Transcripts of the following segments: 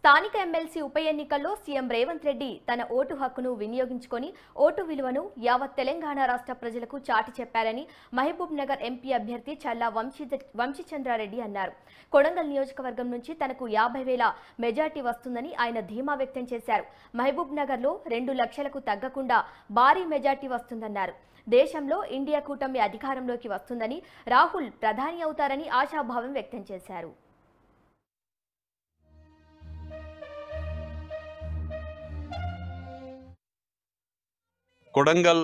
స్థానిక ఎమ్మెల్సీ ఉప ఎన్నికల్లో సీఎం రేవంత్ రెడ్డి తన ఓటు హక్కును వినియోగించుకొని ఓటు విలువను యావత్ తెలంగాణ రాష్ట్ర ప్రజలకు చాటి చెప్పారని మహబూబ్ నగర్ ఎంపీ అభ్యర్థి చల్లా వంశీచంద్రారెడ్డి అన్నారు. కొడంగల్ నియోజకవర్గం నుంచి తనకు 50,000 మెజార్టీ వస్తుందని ఆయన ధీమా వ్యక్తం చేశారు. మహబూబ్ నగర్లో 2 లక్షలకు తగ్గకుండా భారీ మెజార్టీ వస్తుందన్నారు. దేశంలో ఇండియా కూటమి అధికారంలోకి వస్తుందని, రాహుల్ ప్రధాని అవుతారని ఆశాభావం వ్యక్తం చేశారు. కొడంగల్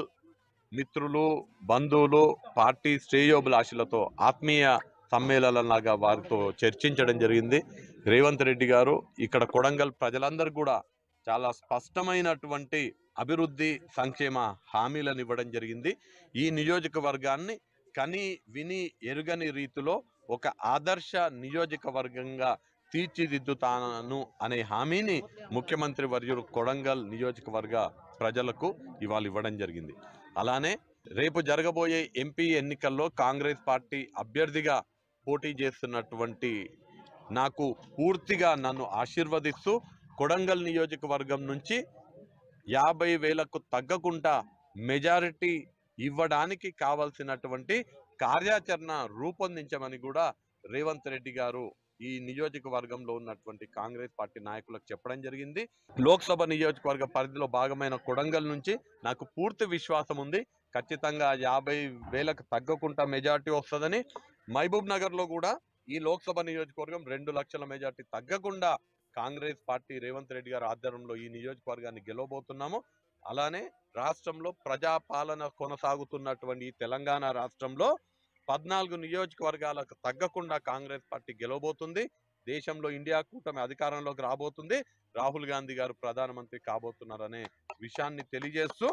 మిత్రులు, బంధువులు, పార్టీ శ్రేయోభిలాషులతో ఆత్మీయ సమ్మేళనంలాగా వారితో చర్చించడం జరిగింది. రేవంత్ రెడ్డి గారు ఇక్కడ కొడంగల్ ప్రజలందరూ కూడా చాలా స్పష్టమైనటువంటి అభివృద్ధి సంక్షేమ హామీలను ఇవ్వడం జరిగింది. ఈ నియోజకవర్గాన్ని కని విని ఎరుగని రీతిలో ఒక ఆదర్శ నియోజకవర్గంగా తీర్చిదిద్దుతాను అనే హామీని ముఖ్యమంత్రి వర్యులు కొడంగల్ నియోజకవర్గ ప్రజలకు ఇవాళ ఇవ్వడం జరిగింది. అలానే రేపు జరగబోయే ఎంపీ ఎన్నికల్లో కాంగ్రెస్ పార్టీ అభ్యర్థిగా పోటీ చేస్తున్నటువంటి నాకు పూర్తిగా నన్ను ఆశీర్వదిస్తూ కొడంగల్ నియోజకవర్గం నుంచి 50,000కు తగ్గకుండా మెజారిటీ ఇవ్వడానికి కావాల్సినటువంటి కార్యాచరణ రూపొందించమని కూడా రేవంత్ రెడ్డి గారు ఈ నియోజకవర్గంలో ఉన్నటువంటి కాంగ్రెస్ పార్టీ నాయకులకు చెప్పడం జరిగింది. లోక్సభ నియోజకవర్గ పరిధిలో భాగమైన కొడంగల్ నుంచి నాకు పూర్తి విశ్వాసం ఉంది. ఖచ్చితంగా 50,000కు తగ్గకుండా మెజార్టీ వస్తుందని, మహబూబ్ నగర్లో కూడా ఈ లోక్సభ నియోజకవర్గం 2 లక్షల మెజార్టీ తగ్గకుండా కాంగ్రెస్ పార్టీ రేవంత్ రెడ్డి గారి ఆధ్వర్యంలో ఈ నియోజకవర్గాన్ని గెలవబోతున్నాము. అలానే రాష్ట్రంలో ప్రజాపాలన కొనసాగుతున్నటువంటి తెలంగాణ రాష్ట్రంలో 14 నియోజకవర్గాలకు తగ్గకుండా కాంగ్రెస్ పార్టీ గెలవబోతుంది. దేశంలో ఇండియా కూటమి అధికారంలోకి రాబోతుంది. రాహుల్ గాంధీ గారు ప్రధానమంత్రి కాబోతున్నారనే విషయాన్ని తెలియజేస్తూ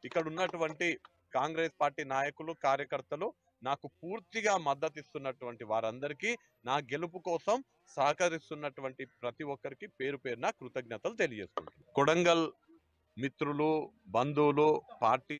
ఇక్కడ ఉన్నటువంటి కాంగ్రెస్ పార్టీ నాయకులు, కార్యకర్తలు నాకు పూర్తిగా మద్దతు ఇస్తున్నటువంటి వారందరికీ, నా గెలుపు కోసం సహకరిస్తున్నటువంటి ప్రతి ఒక్కరికి పేరు పేరున కృతజ్ఞతలు తెలియజేస్తున్నాను. కొడంగల్ మిత్రులు, బంధువులు, పార్టీ